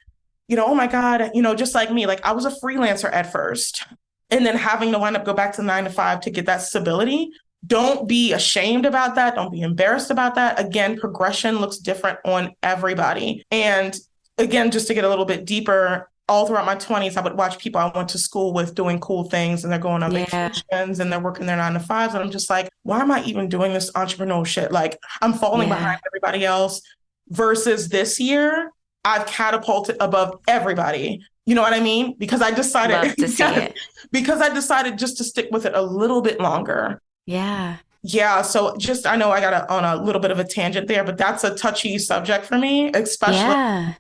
oh my God, just like me, like I was a freelancer at first and then having to wind up go back to 9 to 5 to get that stability. Don't be ashamed about that. Don't be embarrassed about that. Again, progression looks different on everybody. And again, just to get a little bit deeper, all throughout my 20s, I would watch people I went to school with doing cool things and they're going on Yeah. vacations and they're working their 9 to 5s. And I'm just like, why am I even doing this entrepreneurial shit? Like I'm falling Yeah. behind everybody else versus this year, I've catapulted above everybody. You know what I mean? Because I decided, Love to see it. because I decided just to stick with it a little bit longer. Yeah. Yeah. So just, I know I got on a little bit of a tangent there, but that's a touchy subject for me, especially Yeah.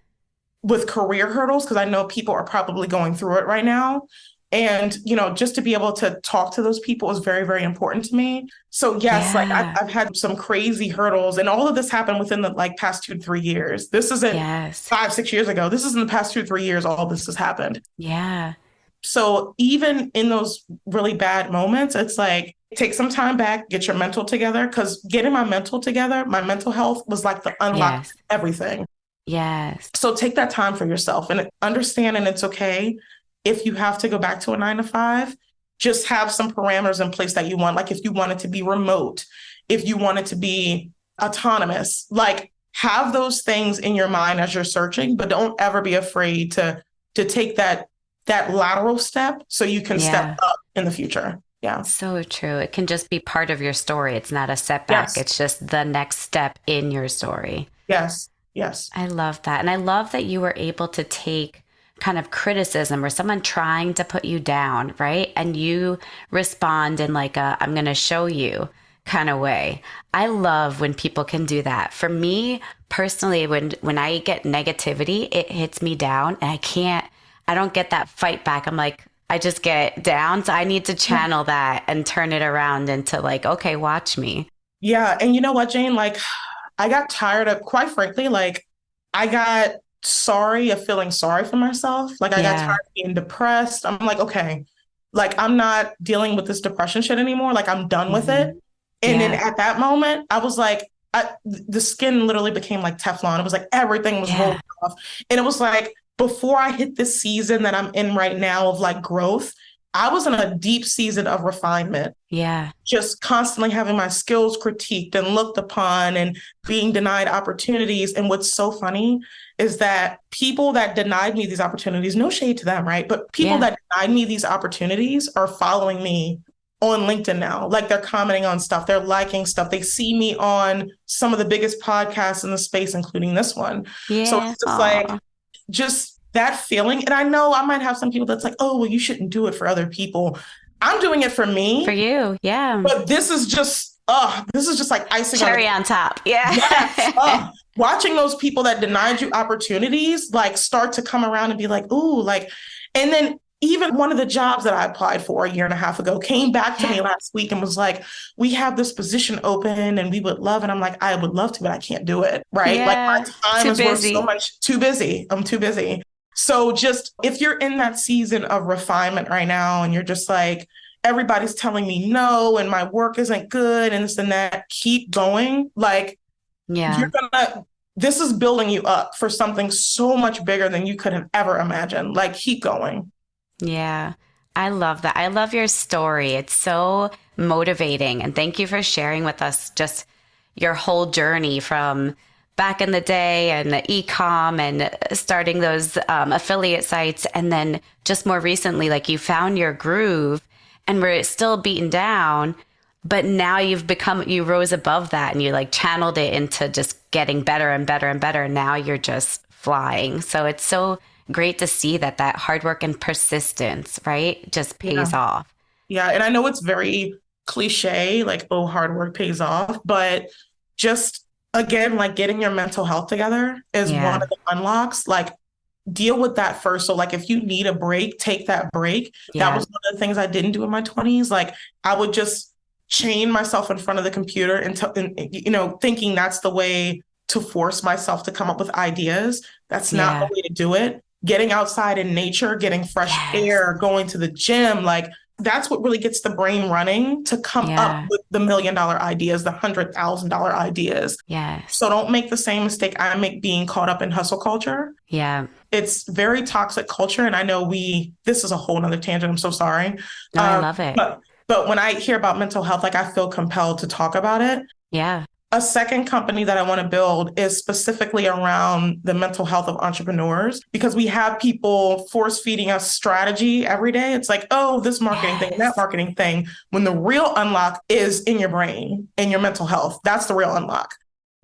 with career hurdles, because I know people are probably going through it right now. And, just to be able to talk to those people is very, very important to me. So yes, like Yeah. I've had some crazy hurdles and all of this happened within the like past 2 to 3 years. This isn't Yes. 5, 6 years ago. This is in the past 2 to 3 years, all this has happened. Yeah. So even in those really bad moments, it's like, take some time back, get your mental together. Because getting my mental together, my mental health was like the unlock Yes. everything. Yes. So take that time for yourself and understand, and it's okay if you have to go back to a 9 to 5. Just have some parameters in place that you want. Like if you want it to be remote, if you want it to be autonomous, like have those things in your mind as you're searching, but don't ever be afraid to take that lateral step so you can step Yeah. up in the future. Yeah. So true. It can just be part of your story. It's not a setback. Yes. It's just the next step in your story. Yes. Yes. I love that. And I love that you were able to take kind of criticism or someone trying to put you down, right? And you respond in like a, I'm going to show you kind of way. I love when people can do that. For me personally, when I get negativity, it hits me down and I don't get that fight back. I'm like, I just get down. So I need to channel that and turn it around into like, okay, watch me. Yeah. And you know what, Jane? Like, I got tired of, quite frankly, like, I got sorry of feeling sorry for myself. Like, I got Yeah. tired of being depressed. I'm like, okay, like, I'm not dealing with this depression shit anymore. Like, I'm done with it. Hmm. And then Yeah. at that moment, I was like, the skin literally became like Teflon. It was like everything was Yeah. rolling off. And it was like, before I hit this season that I'm in right now of like growth, I was in a deep season of refinement, Yeah. just constantly having my skills critiqued and looked upon and being denied opportunities. And what's so funny is that people that denied me these opportunities, no shade to them, right? But people Yeah. that denied me these opportunities are following me on LinkedIn now. Like, they're commenting on stuff, they're liking stuff. They see me on some of the biggest podcasts in the space, including this one. So Yeah. it's just like, Aw. just that feeling. And I know I might have some people that's like, oh, well, you shouldn't do it for other people. I'm doing it for For me, you. Yeah. but this is just like icing on the Cherry cake. on top. Yeah. Yes. Watching those people that denied you opportunities like start to come around and be like, ooh, like, and then even one of the jobs that I applied for a year and a half ago came back to Yeah. me last week and was like, we have this position open and we would love, and I'm like, I would love to, but I can't do it. Right. Like, my Yeah. time Too is worth so busy. much. Too busy. I'm too busy. So just if you're in that season of refinement right now and you're just like, everybody's telling me no and my work isn't good and this and that, keep going. Like, you're Yeah. gonna, this is building you up for something so much bigger than you could have ever imagined. Like, keep going. Yeah. I love that. I love your story. It's so motivating. And thank you for sharing with us just your whole journey from back in the day and the e-com and starting those affiliate sites. And then just more recently, like you found your groove and we're still beaten down, but now you rose above that and you like channeled it into just getting better and better and better. And now you're just flying. So it's so great to see that hard work and persistence, right, just Yeah. pays off. Yeah. And I know it's very cliche, like, oh, hard work pays off, but just again, like, getting your mental health together is one Yeah. of the unlocks. Like, deal with that first. So, like, if you need a break, take that break. That Yeah. was one of the things I didn't do in my 20s. Like, I would just chain myself in front of the computer and thinking that's the way to force myself to come up with ideas. That's not the Yeah. way to do it. Getting outside in nature, getting fresh Yes. air, going to the gym, like, that's what really gets the brain running to come up Yeah. with the $1 million ideas, the $100,000 ideas. So Yes. don't make the same mistake I make being caught up in hustle culture. Yeah. It's very toxic culture. And I know this is a whole nother tangent. I'm so sorry. No, I Um, love it. but when I hear about mental health, like, I feel compelled to talk about it. Yeah. A second company that I want to build is specifically around the mental health of entrepreneurs, because we have people force feeding us strategy every day. It's like, oh, this marketing thing and that Yes. marketing thing, when the real unlock is in your brain, in your mental health. That's the real unlock.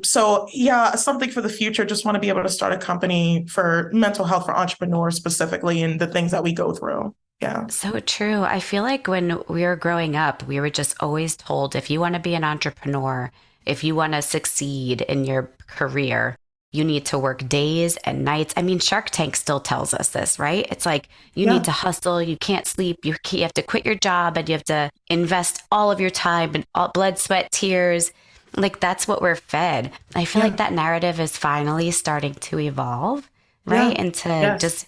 So yeah, something for the future. Just want to be able to start a company for mental health for entrepreneurs specifically and the things that we go through. Yeah. So true. I feel like when we were growing up, we were just always told if you want to be an entrepreneur, if you want to succeed in your career, you need to work days and nights. I mean, Shark Tank still tells us this, right? It's like you need Yeah. to hustle, you can't sleep, you have to quit your job and you have to invest all of your time and all blood, sweat, tears. Like that's what we're fed. I feel Yeah. like that narrative is finally starting to evolve, Yeah. right? And to Yes. just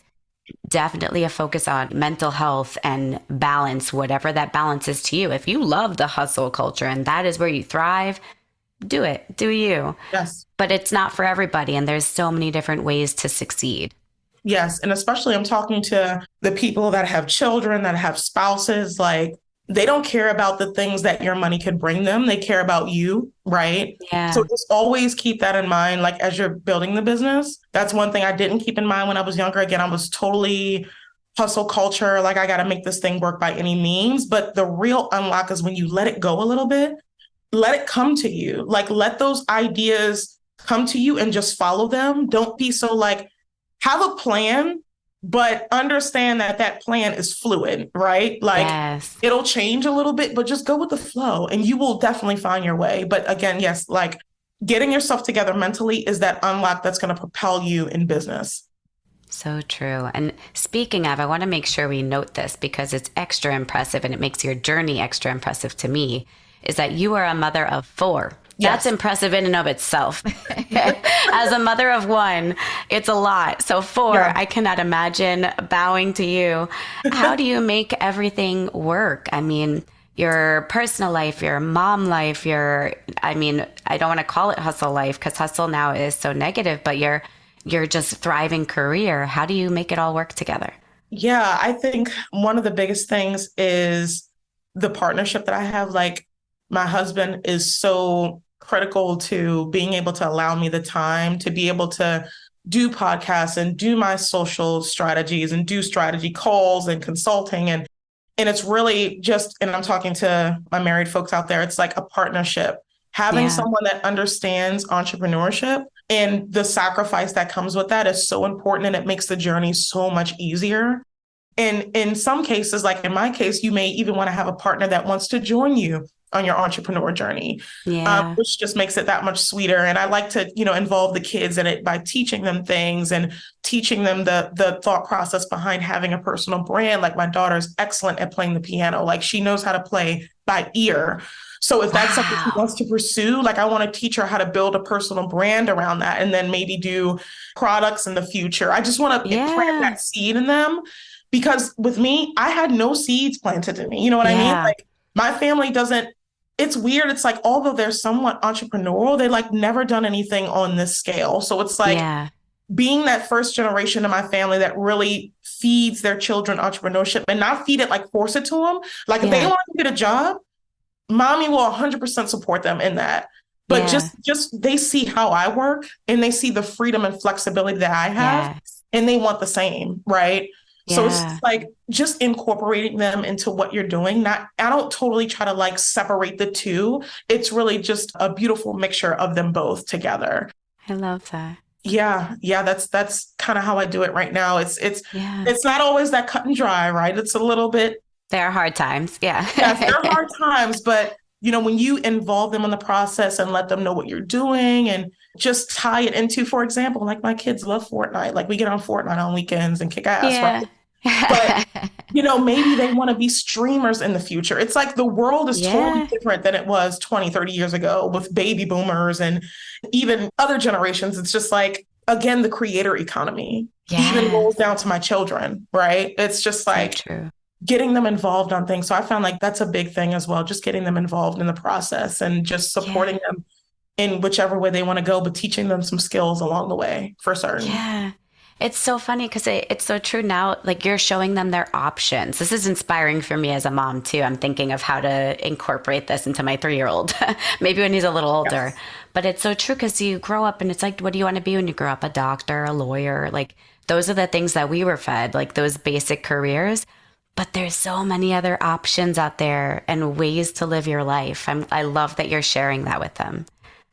definitely a focus on mental health and balance, whatever that balance is to you. If you love the hustle culture and that is where you thrive, do it, do you. Yes. But it's not for everybody. And there's so many different ways to succeed. Yes. And especially I'm talking to the people that have children, that have spouses, like, they don't care about the things that your money could bring them. They care about you, right? So Yeah. just always keep that in mind, like, as you're building the business. That's one thing I didn't keep in mind when I was younger. Again, I was totally hustle culture, like I got to make this thing work by any means. But the real unlock is when you let it go a little bit, let it come to you. Like, let those ideas come to you and just follow them. Don't be so like, have a plan, but understand that that plan is fluid, right? Like, Yes. it'll change a little bit, but just go with the flow and you will definitely find your way. But again, yes, like getting yourself together mentally is that unlock that's going to propel you in business. So true. And speaking of, I want to make sure we note this because it's extra impressive and it makes your journey extra impressive to me, is that you are a mother of four. That's Yes. impressive in and of itself. As a mother of one, it's a lot. So four, Yeah. I cannot imagine bowing to you. How do you make everything work? I mean, your personal life, your mom life, I mean, I don't want to call it hustle life because hustle now is so negative, but your just thriving career. How do you make it all work together? Yeah, I think one of the biggest things is the partnership that I have. Like, my husband is so critical to being able to allow me the time to be able to do podcasts and do my social strategies and do strategy calls and consulting. And it's really just, and I'm talking to my married folks out there, it's like a partnership. Having Yeah. someone that understands entrepreneurship and the sacrifice that comes with that is so important, and it makes the journey so much easier. And in some cases, like in my case, you may even want to have a partner that wants to join you on your entrepreneur journey, Yeah. which just makes it that much sweeter. And I like to, involve the kids in it by teaching them things and teaching them the thought process behind having a personal brand. Like, my daughter's excellent at playing the piano. Like, she knows how to play by ear. So if that's something she Wow. wants to pursue, like, I want to teach her how to build a personal brand around that and then maybe do products in the future. I just want to plant Yeah. that seed in them. Because with me, I had no seeds planted in me. You know what I mean? Yeah. Like, my family doesn't, it's weird. It's like, although they're somewhat entrepreneurial, they like never done anything on this scale. So it's like Yeah. being that first generation in my family that really feeds their children entrepreneurship, and not feed it, like force it to them. Like, if they Yeah. want to get a job, mommy will 100% support them in that. But Yeah. just they see how I work and they see the freedom and flexibility that I have, Yes. and they want the same, right? So it's Yeah. like just incorporating them into what you're doing. Not, I don't totally try to like separate the two. It's really just a beautiful mixture of them both together. I love that. Yeah, that's kind of how I do it right now. Yeah. It's not always that cut and dry, right? It's a little bit, There are hard times. Yeah. yes, there are hard times, but when you involve them in the process and let them know what you're doing and just tie it into, for example, like, my kids love Fortnite. Like, we get on Fortnite on weekends and kick ass, right? Yeah. But maybe they want to be streamers in the future. It's like the world is totally Yeah. different than it was 20, 30 years ago with baby boomers and even other generations. It's just like, again, the creator economy even Yeah. rolls down to my children, right? It's just So like true. getting them involved on things. So I found like that's a big thing as well, just getting them involved in the process and just Yeah. supporting them in whichever way they want to go, but teaching them some skills along the way for certain. Yeah. It's so funny because it's so true now. Like, you're showing them their options. This is inspiring for me as a mom, too. I'm thinking of how to incorporate this into my 3-year-old, maybe when he's a little older. Yes. But it's so true because you grow up and it's like, what do you want to be when you grow up? A doctor, a lawyer? Like, those are the things that we were fed, like those basic careers. But there's so many other options out there and ways to live your life. I love that you're sharing that with them.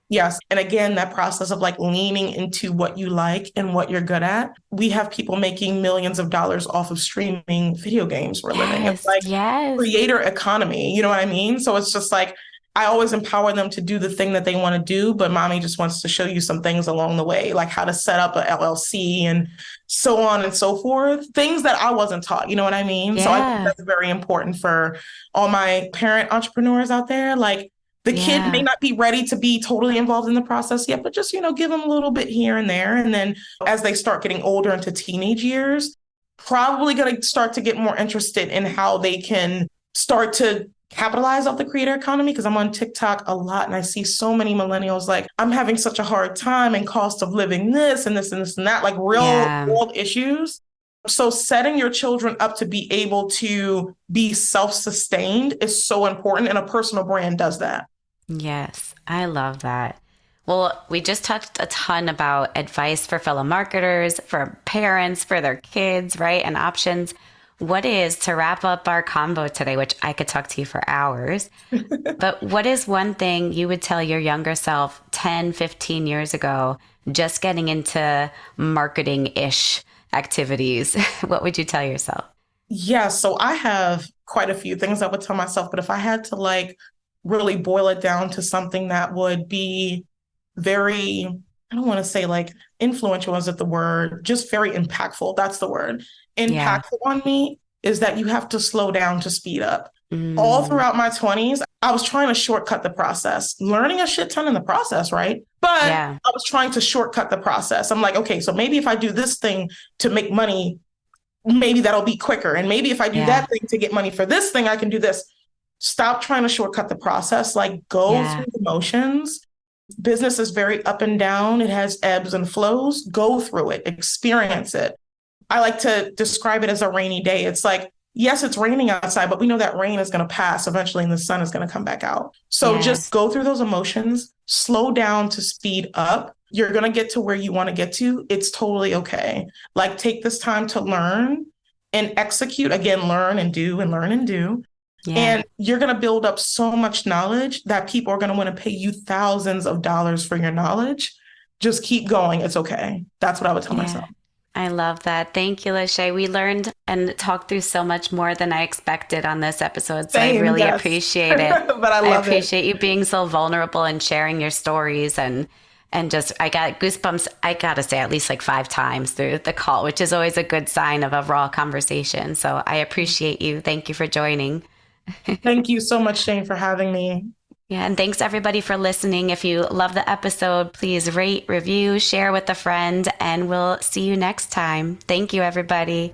Yes. And again, that process of like leaning into what you like and what you're good at. We have people making millions of dollars off of streaming video games for a living. It's Yes. like Yes. creator economy. You know what I mean? So it's just like, I always empower them to do the thing that they want to do, but mommy just wants to show you some things along the way, like how to set up a LLC and so on and so forth. Things that I wasn't taught, you know what I mean? So I think Yeah. that's very important for all my parent entrepreneurs out there. Like, the kid may Yeah. not be ready to be totally involved in the process yet, but just, give them a little bit here and there. And then as they start getting older into teenage years, probably going to start to get more interested in how they can start to capitalize off the creator economy. Because I'm on TikTok a lot and I see so many millennials like, I'm having such a hard time and cost of living this and this and this and that, like real Yeah. world issues. So setting your children up to be able to be self-sustained is so important. And a personal brand does that. Yes, I love that. Well, we just touched a ton about advice for fellow marketers, for parents, for their kids, right? And options. What is, to wrap up our convo today, which I could talk to you for hours, but what is one thing you would tell your younger self 10, 15 years ago, just getting into marketing-ish activities? What would you tell yourself? Yeah, so I have quite a few things I would tell myself, but if I had to like really boil it down to something that would be very, I don't want to say like influential, is it the word? Just very impactful. That's the word. Yeah. Impactful on me is that you have to slow down to speed up. All Mm, throughout my 20s, I was trying to shortcut the process, learning a shit ton in the process, right? But yeah. I was trying to shortcut the process. I'm like, okay, so maybe if I do this thing to make money, maybe that'll be quicker. And maybe if I do Yeah. that thing to get money for this thing, I can do this. Stop trying to shortcut the process, like go Yeah. through the motions. Business is very up and down. It has ebbs and flows. Go through it, experience it. I like to describe it as a rainy day. It's like, yes, it's raining outside, but we know that rain is going to pass eventually and the sun is going to come back out. So just Yes. go through those emotions, slow down to speed up. You're going to get to where you want to get to. It's totally okay. Like take this time to learn and execute. Again, learn and do and learn and do. Yeah. And you're going to build up so much knowledge that people are going to want to pay you thousands of dollars for your knowledge. Just keep going. It's okay. That's what I would tell Yeah. myself. I love that. Thank you, Lashay. We learned and talked through so much more than I expected on this episode. So I Same, really yes. appreciate it. But I I love it. appreciate you being so vulnerable and sharing your stories and just I got goosebumps, I gotta say, at least like 5 times through the call, which is always a good sign of a raw conversation. So I appreciate you. Thank you for joining. Thank you so much, Jane, for having me. Yeah, and thanks everybody for listening. If you love the episode, please rate, review, share with a friend, and we'll see you next time. Thank you, everybody.